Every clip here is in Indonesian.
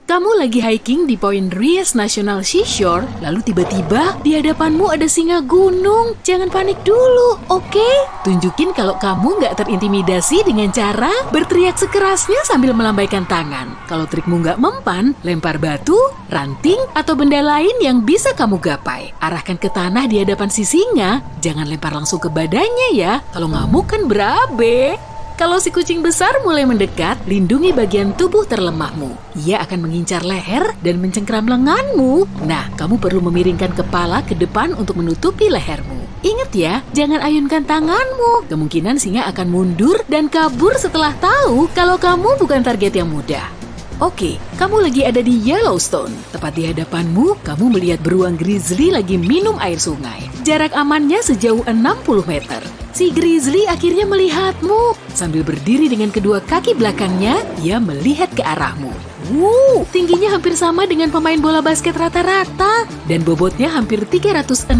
Kamu lagi hiking di Point Reyes National Seashore, lalu tiba-tiba di hadapanmu ada singa gunung. Jangan panik dulu, oke? Tunjukin kalau kamu nggak terintimidasi dengan cara berteriak sekerasnya sambil melambaikan tangan. Kalau trikmu nggak mempan, lempar batu, ranting, atau benda lain yang bisa kamu gapai. Arahkan ke tanah di hadapan si singa, jangan lempar langsung ke badannya ya. Kalau ngamuk kan berabe. Kalau si kucing besar mulai mendekat, lindungi bagian tubuh terlemahmu. Ia akan mengincar leher dan mencengkram lenganmu. Nah, kamu perlu memiringkan kepala ke depan untuk menutupi lehermu. Ingat ya, jangan ayunkan tanganmu. Kemungkinan singa akan mundur dan kabur setelah tahu kalau kamu bukan target yang mudah. Oke, kamu lagi ada di Yellowstone. Tepat di hadapanmu, kamu melihat beruang grizzly lagi minum air sungai. Jarak amannya sejauh 60 meter. Si grizzly akhirnya melihatmu. Sambil berdiri dengan kedua kaki belakangnya, ia melihat ke arahmu. Tingginya hampir sama dengan pemain bola basket rata-rata. Dan bobotnya hampir 360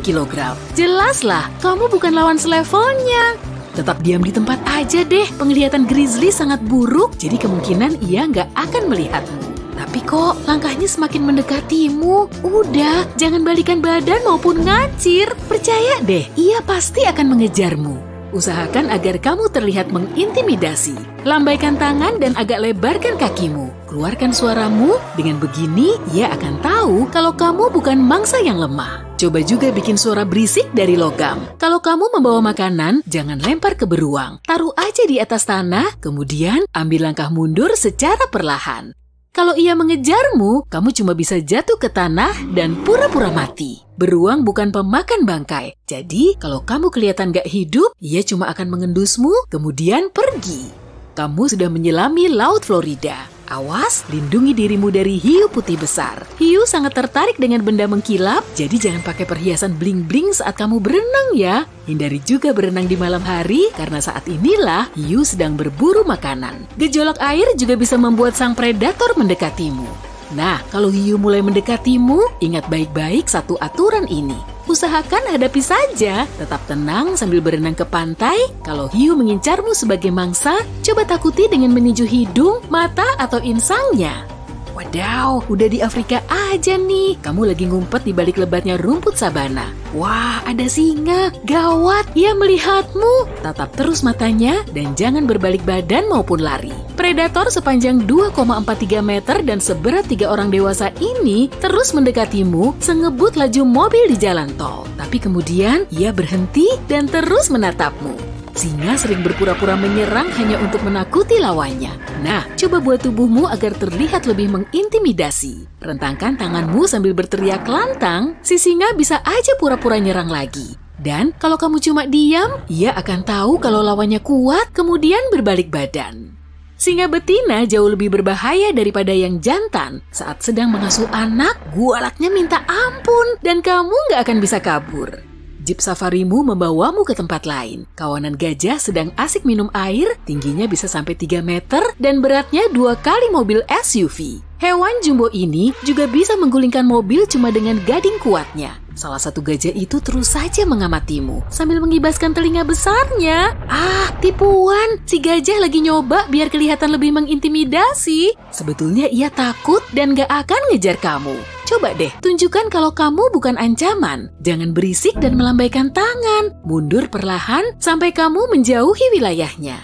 kg. Jelaslah, kamu bukan lawan selevelnya. Tetap diam di tempat aja deh, penglihatan grizzly sangat buruk, jadi kemungkinan ia nggak akan melihatmu. Tapi kok langkahnya semakin mendekatimu? Udah, jangan balikan badan maupun ngacir. Percaya deh, ia pasti akan mengejarmu. Usahakan agar kamu terlihat mengintimidasi. Lambaikan tangan dan agak lebarkan kakimu. Keluarkan suaramu, dengan begini ia akan tahu kalau kamu bukan mangsa yang lemah. Coba juga bikin suara berisik dari logam. Kalau kamu membawa makanan, jangan lempar ke beruang. Taruh aja di atas tanah, kemudian ambil langkah mundur secara perlahan. Kalau ia mengejarmu, kamu cuma bisa jatuh ke tanah dan pura-pura mati. Beruang bukan pemakan bangkai. Jadi, kalau kamu kelihatan gak hidup, ia cuma akan mengendusmu, kemudian pergi. Kamu sudah menyelami Laut Florida. Awas, lindungi dirimu dari hiu putih besar. Hiu sangat tertarik dengan benda mengkilap, jadi jangan pakai perhiasan bling-bling saat kamu berenang ya. Hindari juga berenang di malam hari, karena saat inilah hiu sedang berburu makanan. Gejolak air juga bisa membuat sang predator mendekatimu. Nah, kalau hiu mulai mendekatimu, ingat baik-baik satu aturan ini. Usahakan hadapi saja, tetap tenang sambil berenang ke pantai. Kalau hiu mengincarmu sebagai mangsa, coba takuti dengan meninju hidung, mata, atau insangnya. Wadaw, udah di Afrika aja nih. Kamu lagi ngumpet di balik lebatnya rumput sabana. Wah, ada singa. Gawat, ia melihatmu. Tatap terus matanya dan jangan berbalik badan maupun lari. Predator sepanjang 2,43 meter dan seberat 3 orang dewasa ini terus mendekatimu sengebut laju mobil di jalan tol. Tapi kemudian ia berhenti dan terus menatapmu. Singa sering berpura-pura menyerang hanya untuk menakuti lawannya. Nah, coba buat tubuhmu agar terlihat lebih mengintimidasi. Rentangkan tanganmu sambil berteriak lantang, si singa bisa aja pura-pura nyerang lagi. Dan kalau kamu cuma diam, ia akan tahu kalau lawannya kuat, kemudian berbalik badan. Singa betina jauh lebih berbahaya daripada yang jantan. Saat sedang mengasuh anak, gualaknya minta ampun, dan kamu nggak akan bisa kabur. Jeep safarimu membawamu ke tempat lain. Kawanan gajah sedang asik minum air, tingginya bisa sampai 3 meter dan beratnya 2 kali mobil SUV. Hewan jumbo ini juga bisa menggulingkan mobil cuma dengan gading kuatnya. Salah satu gajah itu terus saja mengamatimu sambil mengibaskan telinga besarnya. Ah, tipuan! Si gajah lagi nyoba biar kelihatan lebih mengintimidasi. Sebetulnya ia takut dan gak akan ngejar kamu. Coba deh, tunjukkan kalau kamu bukan ancaman. Jangan berisik dan melambaikan tangan. Mundur perlahan sampai kamu menjauhi wilayahnya.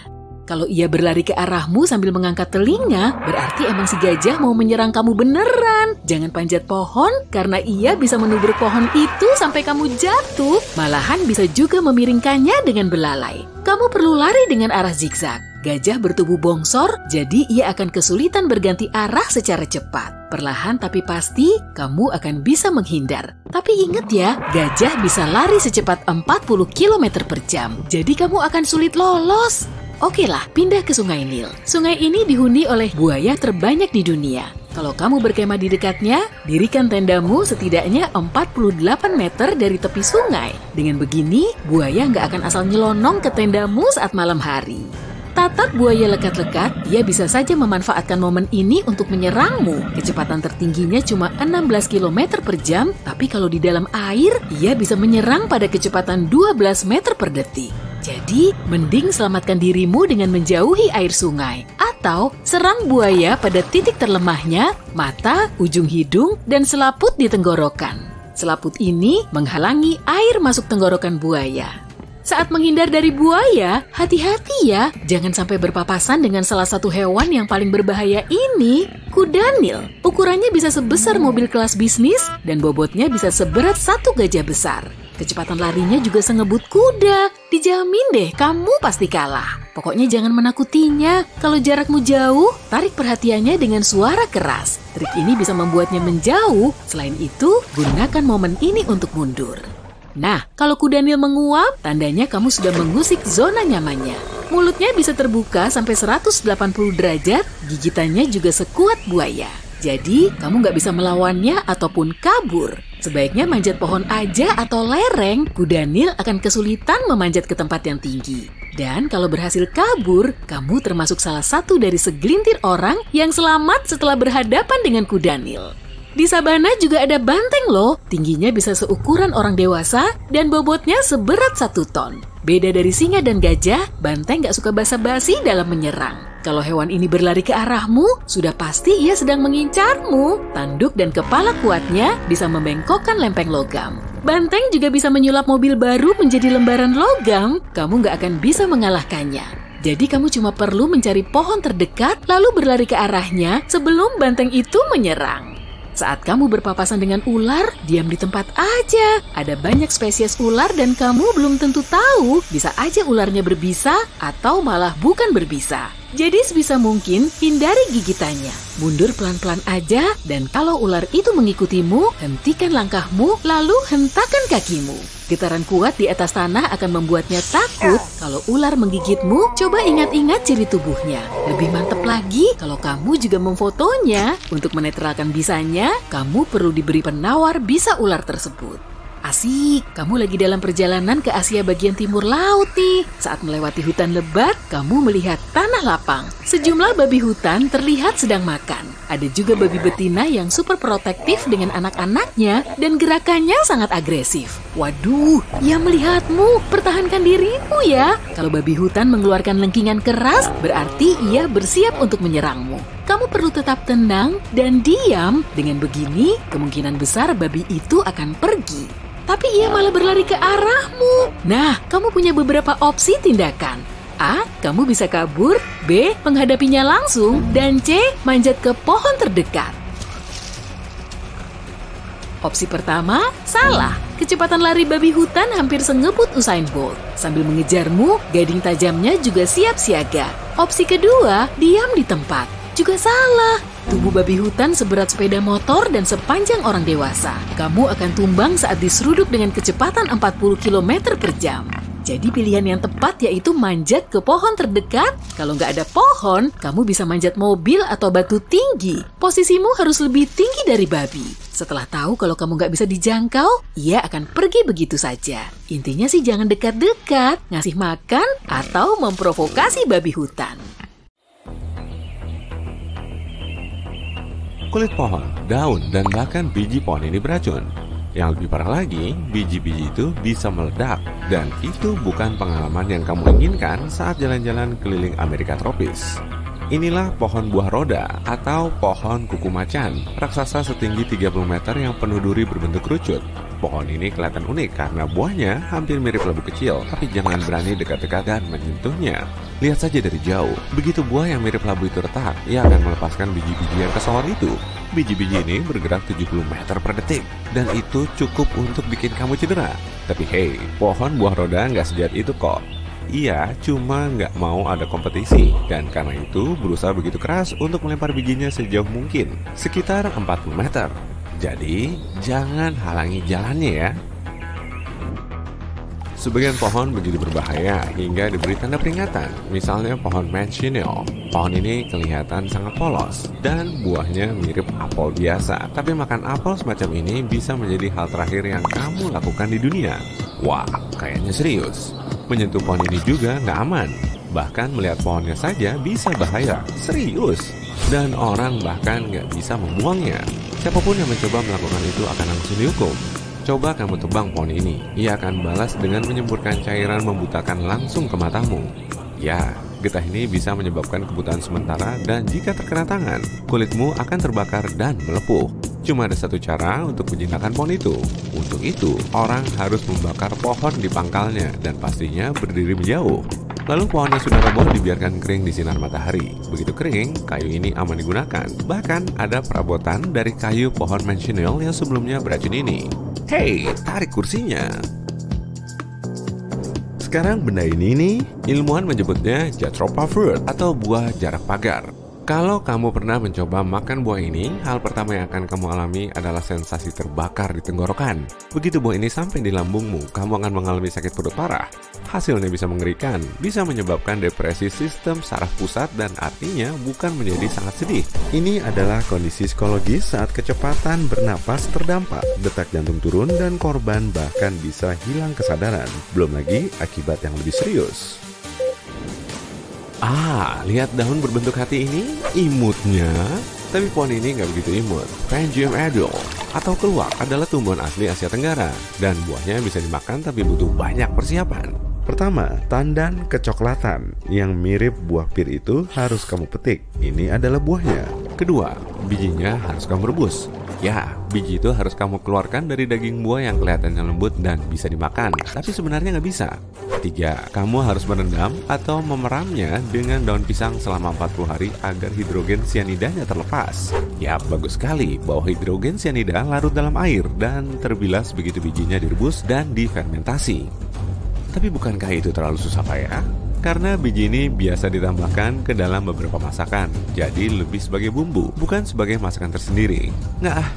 Kalau ia berlari ke arahmu sambil mengangkat telinga, berarti emang si gajah mau menyerang kamu beneran. Jangan panjat pohon, karena ia bisa menubruk pohon itu sampai kamu jatuh. Malahan bisa juga memiringkannya dengan belalai. Kamu perlu lari dengan arah zigzag. Gajah bertubuh bongsor, jadi ia akan kesulitan berganti arah secara cepat. Perlahan tapi pasti, kamu akan bisa menghindar. Tapi ingat ya, gajah bisa lari secepat 40 km per jam. Jadi kamu akan sulit lolos. Oke lah, pindah ke Sungai Nil. Sungai ini dihuni oleh buaya terbanyak di dunia. Kalau kamu berkemah di dekatnya, dirikan tendamu setidaknya 48 meter dari tepi sungai. Dengan begini, buaya nggak akan asal nyelonong ke tendamu saat malam hari. Tatap buaya lekat-lekat, ia bisa saja memanfaatkan momen ini untuk menyerangmu. Kecepatan tertingginya cuma 16 km per jam, tapi kalau di dalam air, ia bisa menyerang pada kecepatan 12 meter per detik. Jadi, mending selamatkan dirimu dengan menjauhi air sungai. Atau serang buaya pada titik terlemahnya, mata, ujung hidung, dan selaput di tenggorokan. Selaput ini menghalangi air masuk tenggorokan buaya. Saat menghindar dari buaya, hati-hati ya, jangan sampai berpapasan dengan salah satu hewan yang paling berbahaya ini, kuda Nil. Ukurannya bisa sebesar mobil kelas bisnis dan bobotnya bisa seberat 1 gajah besar. Kecepatan larinya juga sengebut kuda. Dijamin deh, kamu pasti kalah. Pokoknya jangan menakutinya. Kalau jarakmu jauh, tarik perhatiannya dengan suara keras. Trik ini bisa membuatnya menjauh. Selain itu, gunakan momen ini untuk mundur. Nah, kalau kuda Nil menguap, tandanya kamu sudah mengusik zona nyamannya. Mulutnya bisa terbuka sampai 180 derajat, gigitannya juga sekuat buaya. Jadi, kamu nggak bisa melawannya ataupun kabur. Sebaiknya manjat pohon aja atau lereng, kuda Nil akan kesulitan memanjat ke tempat yang tinggi. Dan kalau berhasil kabur, kamu termasuk salah satu dari segelintir orang yang selamat setelah berhadapan dengan kuda Nil. Di sabana juga ada banteng loh, tingginya bisa seukuran orang dewasa dan bobotnya seberat 1 ton. Beda dari singa dan gajah, banteng nggak suka basa-basi dalam menyerang. Kalau hewan ini berlari ke arahmu, sudah pasti ia sedang mengincarmu. Tanduk dan kepala kuatnya bisa membengkokkan lempeng logam. Banteng juga bisa menyulap mobil baru menjadi lembaran logam. Kamu nggak akan bisa mengalahkannya. Jadi kamu cuma perlu mencari pohon terdekat lalu berlari ke arahnya sebelum banteng itu menyerang. Saat kamu berpapasan dengan ular, diam di tempat aja. Ada banyak spesies ular dan kamu belum tentu tahu. Bisa aja ularnya berbisa atau malah bukan berbisa. Jadi sebisa mungkin hindari gigitannya. Mundur pelan-pelan aja dan kalau ular itu mengikutimu, hentikan langkahmu lalu hentakan kakimu. Getaran kuat di atas tanah akan membuatnya takut. Kalau ular menggigitmu, coba ingat-ingat ciri tubuhnya. Lebih mantap lagi kalau kamu juga memfotonya. Untuk menetralkan bisanya, kamu perlu diberi penawar bisa ular tersebut. Asik, kamu lagi dalam perjalanan ke Asia bagian timur laut nih. Saat melewati hutan lebat, kamu melihat tanah lapang. Sejumlah babi hutan terlihat sedang makan. Ada juga babi betina yang super protektif dengan anak-anaknya dan gerakannya sangat agresif. Waduh, ia melihatmu. Pertahankan dirimu ya. Kalau babi hutan mengeluarkan lengkingan keras, berarti ia bersiap untuk menyerangmu. Kamu perlu tetap tenang dan diam. Dengan begini, kemungkinan besar babi itu akan pergi. Tapi ia malah berlari ke arahmu. Nah, kamu punya beberapa opsi tindakan. A. Kamu bisa kabur. B. Menghadapinya langsung. Dan C. Manjat ke pohon terdekat. Opsi pertama, salah. Kecepatan lari babi hutan hampir sengebut Usain Bolt. Sambil mengejarmu, gading tajamnya juga siap siaga. Opsi kedua, diam di tempat. Juga salah. Tubuh babi hutan seberat sepeda motor dan sepanjang orang dewasa. Kamu akan tumbang saat diseruduk dengan kecepatan 40 km per jam. Jadi pilihan yang tepat yaitu manjat ke pohon terdekat. Kalau nggak ada pohon, kamu bisa manjat mobil atau batu tinggi. Posisimu harus lebih tinggi dari babi. Setelah tahu kalau kamu nggak bisa dijangkau, ia akan pergi begitu saja. Intinya sih jangan dekat-dekat, ngasih makan, atau memprovokasi babi hutan. Kulit pohon, daun, dan bahkan biji pohon ini beracun. Yang lebih parah lagi, biji-biji itu bisa meledak. Dan itu bukan pengalaman yang kamu inginkan saat jalan-jalan keliling Amerika tropis. Inilah pohon buah roda atau pohon kuku macan, raksasa setinggi 30 meter yang penuh duri berbentuk kerucut. Pohon ini kelihatan unik karena buahnya hampir mirip labu kecil, tapi jangan berani dekat-dekat dan menyentuhnya. Lihat saja dari jauh, begitu buah yang mirip labu itu retak, ia akan melepaskan biji-biji yang kesohor itu. Biji-biji ini bergerak 70 meter per detik, dan itu cukup untuk bikin kamu cedera. Tapi hey, pohon buah roda nggak sejahat itu kok. Ia cuma nggak mau ada kompetisi, dan karena itu berusaha begitu keras untuk melempar bijinya sejauh mungkin, sekitar 40 meter. Jadi, jangan halangi jalannya ya. Sebagian pohon begitu berbahaya hingga diberi tanda peringatan. Misalnya pohon Manchineal. Pohon ini kelihatan sangat polos dan buahnya mirip apel biasa. Tapi makan apel semacam ini bisa menjadi hal terakhir yang kamu lakukan di dunia. Wah, kayaknya serius. Menyentuh pohon ini juga nggak aman. Bahkan melihat pohonnya saja bisa bahaya. Serius. Dan orang bahkan nggak bisa membuangnya. Siapapun yang mencoba melakukan itu akan langsung dihukum. Coba kamu tebang pohon ini, ia akan balas dengan menyemburkan cairan membutakan langsung ke matamu. Ya, getah ini bisa menyebabkan kebutaan sementara dan jika terkena tangan, kulitmu akan terbakar dan melepuh. Cuma ada satu cara untuk menjinakkan pohon itu. Untuk itu, orang harus membakar pohon di pangkalnya dan pastinya berdiri menjauh. Lalu pohon yang sudah roboh dibiarkan kering di sinar matahari. Begitu kering, kayu ini aman digunakan. Bahkan ada perabotan dari kayu pohon mansionil yang sebelumnya beracun ini. Hei, tarik kursinya! Sekarang benda ini nih, ilmuwan menyebutnya Jatropha fruit atau buah jarak pagar. Kalau kamu pernah mencoba makan buah ini, hal pertama yang akan kamu alami adalah sensasi terbakar di tenggorokan. Begitu buah ini sampai di lambungmu, kamu akan mengalami sakit perut parah. Hasilnya bisa mengerikan, bisa menyebabkan depresi sistem saraf pusat dan artinya bukan menjadi sangat sedih. Ini adalah kondisi psikologis saat kecepatan bernapas terdampak, detak jantung turun dan korban bahkan bisa hilang kesadaran. Belum lagi akibat yang lebih serius. Lihat daun berbentuk hati ini? Imutnya? Tapi pohon ini nggak begitu imut. Pangium adult atau keluak adalah tumbuhan asli Asia Tenggara dan buahnya bisa dimakan tapi butuh banyak persiapan. Pertama, tandan kecoklatan yang mirip buah pir itu harus kamu petik. Ini adalah buahnya. Kedua, bijinya harus kamu rebus. Ya, biji itu harus kamu keluarkan dari daging buah yang kelihatannya lembut dan bisa dimakan, tapi sebenarnya nggak bisa. Ketiga, kamu harus merendam atau memeramnya dengan daun pisang selama 40 hari agar hidrogen cyanidanya terlepas. Ya, bagus sekali bahwa hidrogen cyanida larut dalam air dan terbilas begitu bijinya direbus dan difermentasi. Tapi bukankah itu terlalu susah ya? Karena biji ini biasa ditambahkan ke dalam beberapa masakan, jadi lebih sebagai bumbu, bukan sebagai masakan tersendiri.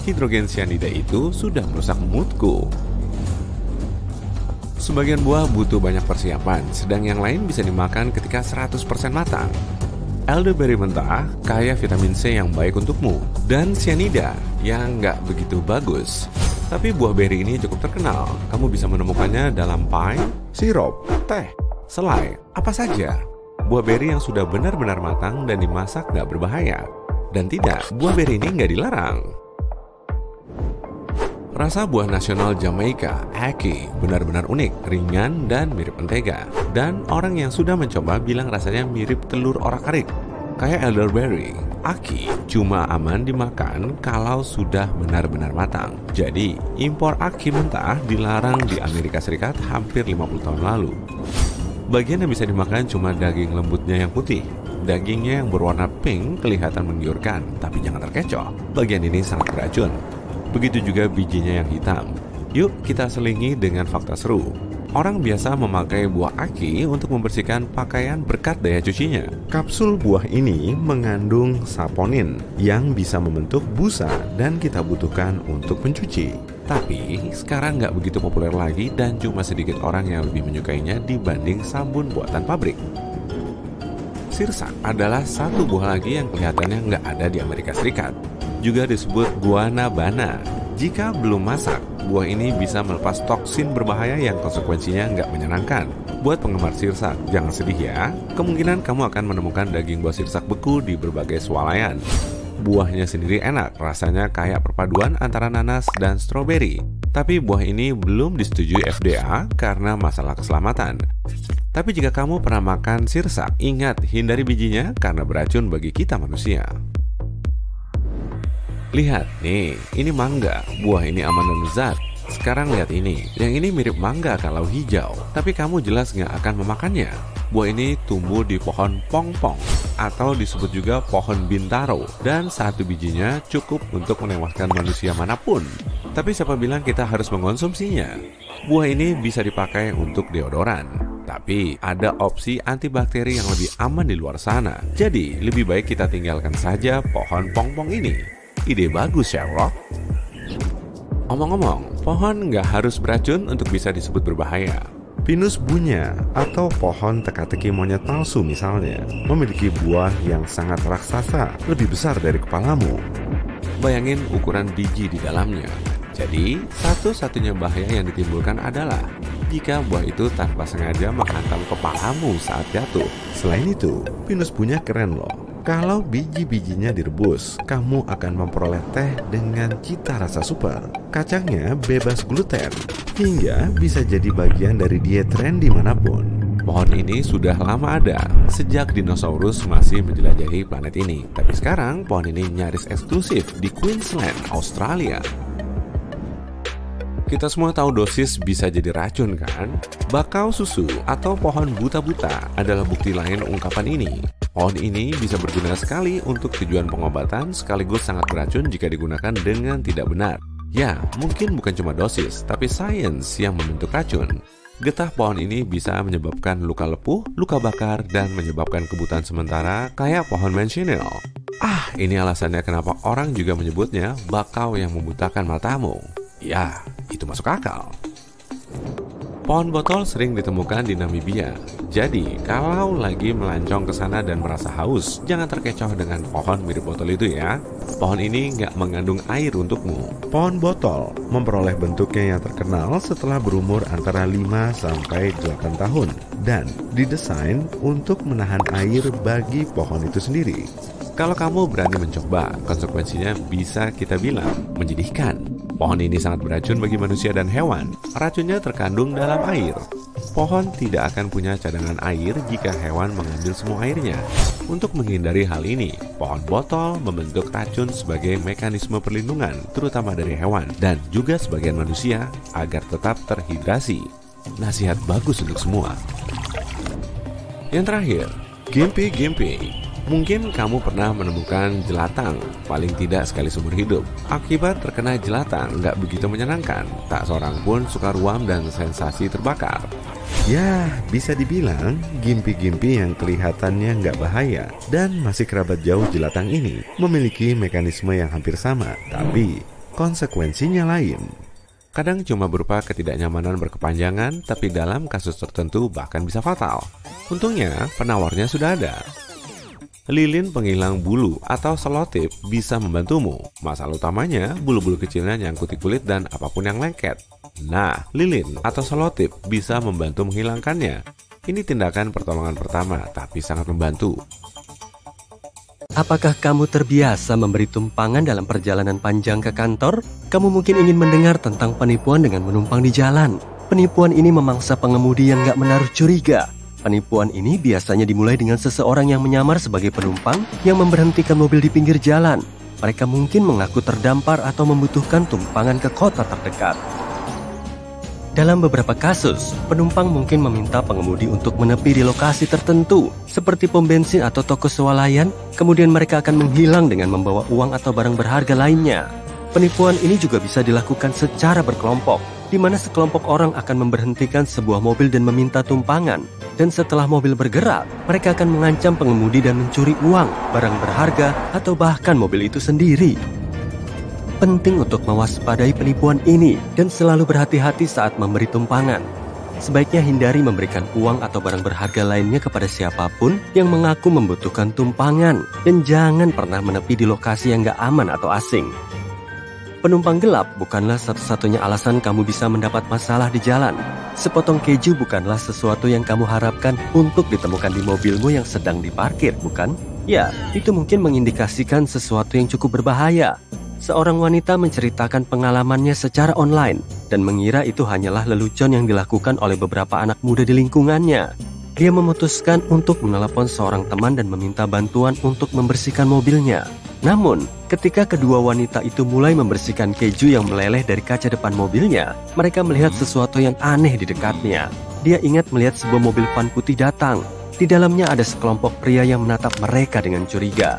Hidrogen cyanida itu sudah merusak moodku. Sebagian buah butuh banyak persiapan, sedang yang lain bisa dimakan ketika 100% matang. Elderberry mentah kaya vitamin C yang baik untukmu, dan cyanida yang nggak begitu bagus. Tapi buah beri ini cukup terkenal, kamu bisa menemukannya dalam pie, sirup, teh, selai, apa saja. Buah beri yang sudah benar-benar matang dan dimasak nggak berbahaya. Dan tidak, buah beri ini nggak dilarang. Rasa buah nasional Jamaika, Ackee, benar-benar unik, ringan, dan mirip mentega. Dan orang yang sudah mencoba bilang rasanya mirip telur orak-arik. Kayak elderberry, Ackee cuma aman dimakan kalau sudah benar-benar matang. Jadi, impor Ackee mentah dilarang di Amerika Serikat hampir 50 tahun lalu. Bagian yang bisa dimakan cuma daging lembutnya yang putih. Dagingnya yang berwarna pink kelihatan menggiurkan, tapi jangan terkecoh. Bagian ini sangat beracun. Begitu juga bijinya yang hitam. Yuk kita selingi dengan fakta seru. Orang biasa memakai buah Ackee untuk membersihkan pakaian berkat daya cucinya. Kapsul buah ini mengandung saponin yang bisa membentuk busa dan kita butuhkan untuk mencuci. Tapi sekarang nggak begitu populer lagi dan cuma sedikit orang yang lebih menyukainya dibanding sabun buatan pabrik. Sirsak adalah satu buah lagi yang kelihatannya nggak ada di Amerika Serikat. Juga disebut guanabana. Jika belum masak, buah ini bisa melepas toksin berbahaya yang konsekuensinya nggak menyenangkan. Buat penggemar sirsak, jangan sedih ya. Kemungkinan kamu akan menemukan daging buah sirsak beku di berbagai swalayan. Buahnya sendiri enak, rasanya kayak perpaduan antara nanas dan stroberi. Tapi buah ini belum disetujui FDA karena masalah keselamatan. Tapi jika kamu pernah makan sirsak, ingat hindari bijinya karena beracun bagi kita manusia. Lihat nih, ini mangga. Buah ini aman dan lezat. Sekarang lihat ini, yang ini mirip mangga kalau hijau, tapi kamu jelas nggak akan memakannya. Buah ini tumbuh di pohon pongpong, atau disebut juga pohon bintaro, dan satu bijinya cukup untuk menewaskan manusia manapun. Tapi siapa bilang kita harus mengonsumsinya? Buah ini bisa dipakai untuk deodoran. Tapi ada opsi antibakteri yang lebih aman di luar sana. Jadi lebih baik kita tinggalkan saja pohon pongpong ini. Ide bagus, Sherlock. Omong-omong, pohon nggak harus beracun untuk bisa disebut berbahaya. Pinus bunya atau pohon teka-teki monyet palsu misalnya memiliki buah yang sangat raksasa, lebih besar dari kepalamu. Bayangin ukuran biji di dalamnya. Jadi, satu-satunya bahaya yang ditimbulkan adalah jika buah itu tanpa sengaja menghantam kepalamu saat jatuh. Selain itu, pinus bunya keren loh. Kalau biji-bijinya direbus, kamu akan memperoleh teh dengan cita rasa super. Kacangnya bebas gluten, hingga bisa jadi bagian dari diet tren dimanapun. Pohon ini sudah lama ada, sejak dinosaurus masih menjelajahi planet ini. Tapi sekarang pohon ini nyaris eksklusif di Queensland, Australia. Kita semua tahu dosis bisa jadi racun kan? Bakau susu atau pohon buta-buta adalah bukti lain ungkapan ini. Pohon ini bisa berguna sekali untuk tujuan pengobatan sekaligus sangat beracun jika digunakan dengan tidak benar. Ya, mungkin bukan cuma dosis, tapi sains yang membentuk racun. Getah pohon ini bisa menyebabkan luka lepuh, luka bakar, dan menyebabkan kebutaan sementara kayak pohon mensionil. Ini alasannya kenapa orang juga menyebutnya bakau yang membutakan matamu. Ya, itu masuk akal. Pohon botol sering ditemukan di Namibia. Jadi, kalau lagi melancong ke sana dan merasa haus, jangan terkecoh dengan pohon mirip botol itu ya. Pohon ini nggak mengandung air untukmu. Pohon botol memperoleh bentuknya yang terkenal setelah berumur antara 5-8 tahun dan didesain untuk menahan air bagi pohon itu sendiri. Kalau kamu berani mencoba, konsekuensinya bisa kita bilang menyedihkan. Pohon ini sangat beracun bagi manusia dan hewan. Racunnya terkandung dalam air. Pohon tidak akan punya cadangan air jika hewan mengambil semua airnya. Untuk menghindari hal ini, pohon botol membentuk racun sebagai mekanisme perlindungan, terutama dari hewan dan juga sebagian manusia agar tetap terhidrasi. Nasihat bagus untuk semua. Yang terakhir, Gimpy. Mungkin kamu pernah menemukan jelatang, paling tidak sekali seumur hidup. Akibat terkena jelatang nggak begitu menyenangkan. Tak seorang pun suka ruam dan sensasi terbakar. Ya, bisa dibilang gimpy yang kelihatannya nggak bahaya dan masih kerabat jauh jelatang ini memiliki mekanisme yang hampir sama, tapi konsekuensinya lain. Kadang cuma berupa ketidaknyamanan berkepanjangan, tapi dalam kasus tertentu bahkan bisa fatal. Untungnya penawarnya sudah ada. Lilin penghilang bulu atau selotip bisa membantumu. Masalah utamanya, bulu-bulu kecilnya nyangkut di kulit dan apapun yang lengket. Nah, lilin atau selotip bisa membantu menghilangkannya. Ini tindakan pertolongan pertama, tapi sangat membantu. Apakah kamu terbiasa memberi tumpangan dalam perjalanan panjang ke kantor? Kamu mungkin ingin mendengar tentang penipuan dengan menumpang di jalan. Penipuan ini memangsa pengemudi yang gak menaruh curiga. Penipuan ini biasanya dimulai dengan seseorang yang menyamar sebagai penumpang yang memberhentikan mobil di pinggir jalan. Mereka mungkin mengaku terdampar atau membutuhkan tumpangan ke kota terdekat. Dalam beberapa kasus, penumpang mungkin meminta pengemudi untuk menepi di lokasi tertentu, seperti pom bensin atau toko swalayan, kemudian mereka akan menghilang dengan membawa uang atau barang berharga lainnya. Penipuan ini juga bisa dilakukan secara berkelompok, di mana sekelompok orang akan memberhentikan sebuah mobil dan meminta tumpangan. Dan setelah mobil bergerak, mereka akan mengancam pengemudi dan mencuri uang, barang berharga, atau bahkan mobil itu sendiri. Penting untuk mewaspadai penipuan ini dan selalu berhati-hati saat memberi tumpangan. Sebaiknya hindari memberikan uang atau barang berharga lainnya kepada siapapun yang mengaku membutuhkan tumpangan. Dan jangan pernah menepi di lokasi yang gak aman atau asing. Penumpang gelap bukanlah satu-satunya alasan kamu bisa mendapat masalah di jalan. Sepotong keju bukanlah sesuatu yang kamu harapkan untuk ditemukan di mobilmu yang sedang diparkir, bukan? Ya, itu mungkin mengindikasikan sesuatu yang cukup berbahaya. Seorang wanita menceritakan pengalamannya secara online dan mengira itu hanyalah lelucon yang dilakukan oleh beberapa anak muda di lingkungannya. Dia memutuskan untuk menelepon seorang teman dan meminta bantuan untuk membersihkan mobilnya. Namun, ketika kedua wanita itu mulai membersihkan keju yang meleleh dari kaca depan mobilnya, mereka melihat sesuatu yang aneh di dekatnya. Dia ingat melihat sebuah mobil van putih datang. Di dalamnya ada sekelompok pria yang menatap mereka dengan curiga.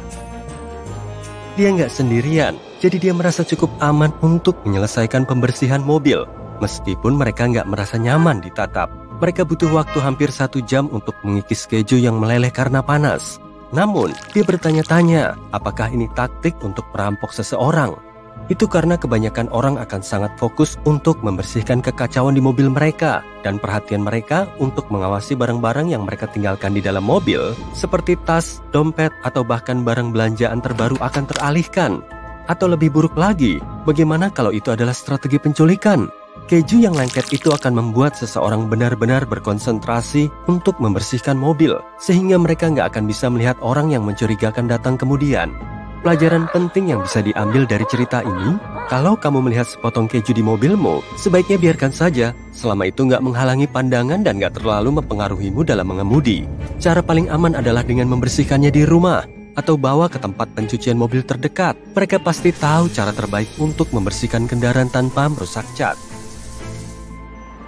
Dia nggak sendirian, jadi dia merasa cukup aman untuk menyelesaikan pembersihan mobil. Meskipun mereka nggak merasa nyaman ditatap. Mereka butuh waktu hampir 1 jam untuk mengikis keju yang meleleh karena panas. Namun, dia bertanya-tanya, apakah ini taktik untuk merampok seseorang? Itu karena kebanyakan orang akan sangat fokus untuk membersihkan kekacauan di mobil mereka, dan perhatian mereka untuk mengawasi barang-barang yang mereka tinggalkan di dalam mobil, seperti tas, dompet, atau bahkan barang belanjaan terbaru akan teralihkan. Atau lebih buruk lagi, bagaimana kalau itu adalah strategi penculikan? Keju yang lengket itu akan membuat seseorang benar-benar berkonsentrasi untuk membersihkan mobil, sehingga mereka nggak akan bisa melihat orang yang mencurigakan datang kemudian. Pelajaran penting yang bisa diambil dari cerita ini, kalau kamu melihat sepotong keju di mobilmu, sebaiknya biarkan saja, selama itu nggak menghalangi pandangan dan nggak terlalu mempengaruhimu dalam mengemudi. Cara paling aman adalah dengan membersihkannya di rumah, atau bawa ke tempat pencucian mobil terdekat. Mereka pasti tahu cara terbaik untuk membersihkan kendaraan tanpa merusak cat.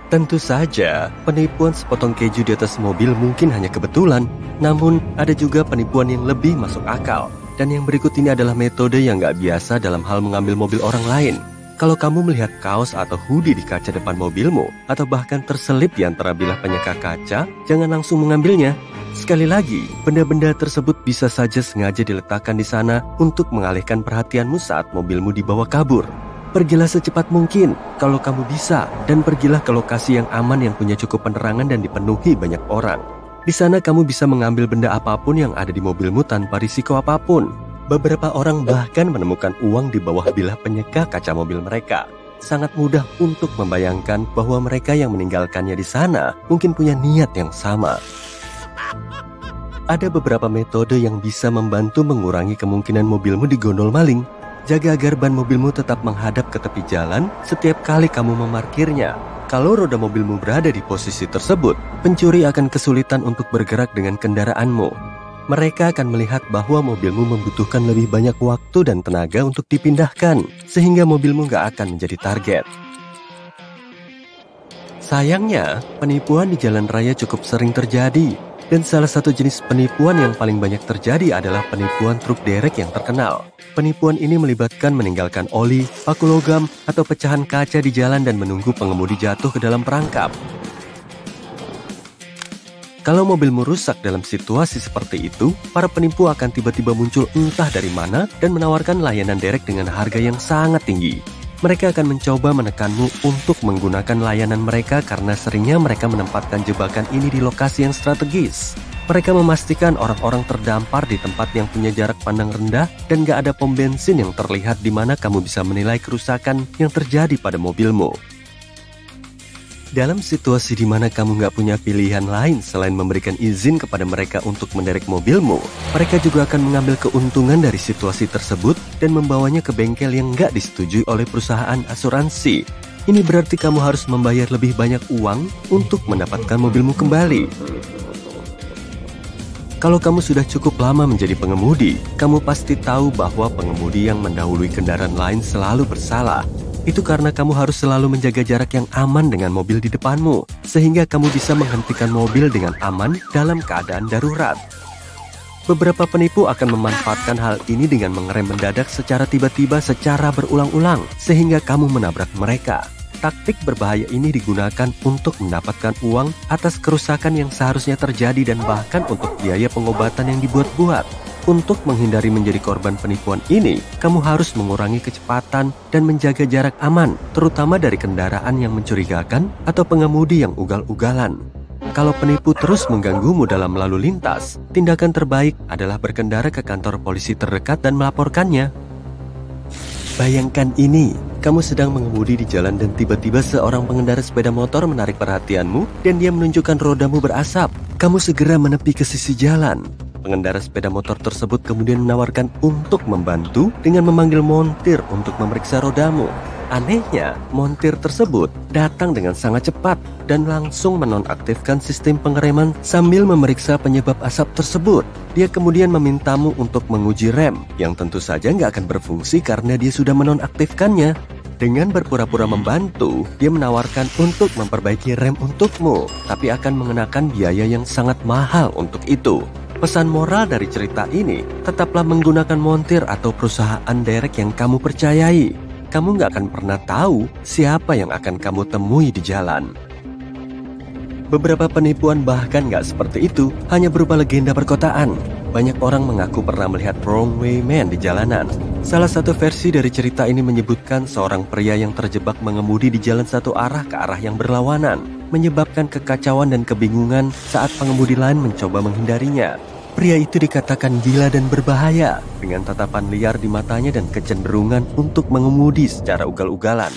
Tentu saja, penipuan sepotong keju di atas mobil mungkin hanya kebetulan, namun ada juga penipuan yang lebih masuk akal. Dan yang berikut ini adalah metode yang nggak biasa dalam hal mengambil mobil orang lain. Kalau kamu melihat kaos atau hoodie di kaca depan mobilmu, atau bahkan terselip di antara bilah penyeka kaca, jangan langsung mengambilnya. Sekali lagi, benda-benda tersebut bisa saja sengaja diletakkan di sana untuk mengalihkan perhatianmu saat mobilmu dibawa kabur. Pergilah secepat mungkin kalau kamu bisa, dan pergilah ke lokasi yang aman yang punya cukup penerangan dan dipenuhi banyak orang. Di sana kamu bisa mengambil benda apapun yang ada di mobilmu tanpa risiko apapun. Beberapa orang bahkan menemukan uang di bawah bilah penyeka kaca mobil mereka. Sangat mudah untuk membayangkan bahwa mereka yang meninggalkannya di sana mungkin punya niat yang sama. Ada beberapa metode yang bisa membantu mengurangi kemungkinan mobilmu digondol maling. Jaga agar ban mobilmu tetap menghadap ke tepi jalan setiap kali kamu memarkirnya. Kalau roda mobilmu berada di posisi tersebut, pencuri akan kesulitan untuk bergerak dengan kendaraanmu. Mereka akan melihat bahwa mobilmu membutuhkan lebih banyak waktu dan tenaga untuk dipindahkan, sehingga mobilmu nggak akan menjadi target. Sayangnya, penipuan di jalan raya cukup sering terjadi. Dan salah satu jenis penipuan yang paling banyak terjadi adalah penipuan truk derek yang terkenal. Penipuan ini melibatkan meninggalkan oli, paku logam, atau pecahan kaca di jalan dan menunggu pengemudi jatuh ke dalam perangkap. Kalau mobilmu rusak dalam situasi seperti itu, para penipu akan tiba-tiba muncul entah dari mana dan menawarkan layanan derek dengan harga yang sangat tinggi. Mereka akan mencoba menekanmu untuk menggunakan layanan mereka karena seringnya mereka menempatkan jebakan ini di lokasi yang strategis. Mereka memastikan orang-orang terdampar di tempat yang punya jarak pandang rendah dan gak ada pom bensin yang terlihat di mana kamu bisa menilai kerusakan yang terjadi pada mobilmu. Dalam situasi di mana kamu nggak punya pilihan lain selain memberikan izin kepada mereka untuk menderek mobilmu, mereka juga akan mengambil keuntungan dari situasi tersebut dan membawanya ke bengkel yang nggak disetujui oleh perusahaan asuransi. Ini berarti kamu harus membayar lebih banyak uang untuk mendapatkan mobilmu kembali. Kalau kamu sudah cukup lama menjadi pengemudi, kamu pasti tahu bahwa pengemudi yang mendahului kendaraan lain selalu bersalah. Itu karena kamu harus selalu menjaga jarak yang aman dengan mobil di depanmu, sehingga kamu bisa menghentikan mobil dengan aman dalam keadaan darurat. Beberapa penipu akan memanfaatkan hal ini dengan mengerem mendadak secara tiba-tiba secara berulang-ulang, sehingga kamu menabrak mereka. Taktik berbahaya ini digunakan untuk mendapatkan uang atas kerusakan yang seharusnya terjadi dan bahkan untuk biaya pengobatan yang dibuat-buat. Untuk menghindari menjadi korban penipuan ini, kamu harus mengurangi kecepatan dan menjaga jarak aman, terutama dari kendaraan yang mencurigakan atau pengemudi yang ugal-ugalan. Kalau penipu terus mengganggumu dalam lalu lintas, tindakan terbaik adalah berkendara ke kantor polisi terdekat dan melaporkannya. Bayangkan ini, kamu sedang mengemudi di jalan dan tiba-tiba seorang pengendara sepeda motor menarik perhatianmu dan dia menunjukkan rodamu berasap. Kamu segera menepi ke sisi jalan. Pengendara sepeda motor tersebut kemudian menawarkan untuk membantu dengan memanggil montir untuk memeriksa rodamu. Anehnya, montir tersebut datang dengan sangat cepat dan langsung menonaktifkan sistem pengereman sambil memeriksa penyebab asap tersebut. Dia kemudian memintamu untuk menguji rem, yang tentu saja nggak akan berfungsi karena dia sudah menonaktifkannya. Dengan berpura-pura membantu, dia menawarkan untuk memperbaiki rem untukmu, tapi akan mengenakan biaya yang sangat mahal untuk itu. Pesan moral dari cerita ini, tetaplah menggunakan montir atau perusahaan derek yang kamu percayai. Kamu nggak akan pernah tahu siapa yang akan kamu temui di jalan. Beberapa penipuan bahkan nggak seperti itu, hanya berupa legenda perkotaan. Banyak orang mengaku pernah melihat wrong way man di jalanan. Salah satu versi dari cerita ini menyebutkan seorang pria yang terjebak mengemudi di jalan satu arah ke arah yang berlawanan, menyebabkan kekacauan dan kebingungan saat pengemudi lain mencoba menghindarinya. Pria itu dikatakan gila dan berbahaya, dengan tatapan liar di matanya dan kecenderungan untuk mengemudi secara ugal-ugalan.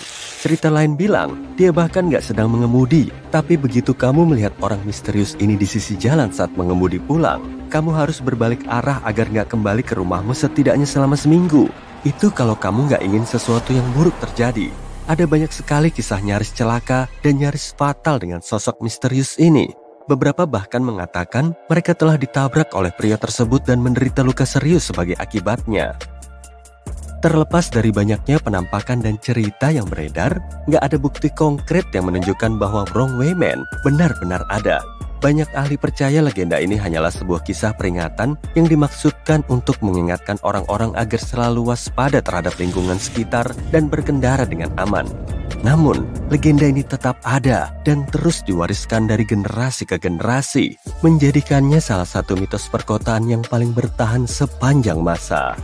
Cerita lain bilang, dia bahkan nggak sedang mengemudi. Tapi begitu kamu melihat orang misterius ini di sisi jalan saat mengemudi pulang, kamu harus berbalik arah agar nggak kembali ke rumahmu setidaknya selama seminggu. Itu kalau kamu nggak ingin sesuatu yang buruk terjadi. Ada banyak sekali kisah nyaris celaka dan nyaris fatal dengan sosok misterius ini. Beberapa bahkan mengatakan mereka telah ditabrak oleh pria tersebut dan menderita luka serius sebagai akibatnya. Terlepas dari banyaknya penampakan dan cerita yang beredar, nggak ada bukti konkret yang menunjukkan bahwa Wrong Way Man benar-benar ada. Banyak ahli percaya legenda ini hanyalah sebuah kisah peringatan yang dimaksudkan untuk mengingatkan orang-orang agar selalu waspada terhadap lingkungan sekitar dan berkendara dengan aman. Namun, legenda ini tetap ada dan terus diwariskan dari generasi ke generasi, menjadikannya salah satu mitos perkotaan yang paling bertahan sepanjang masa.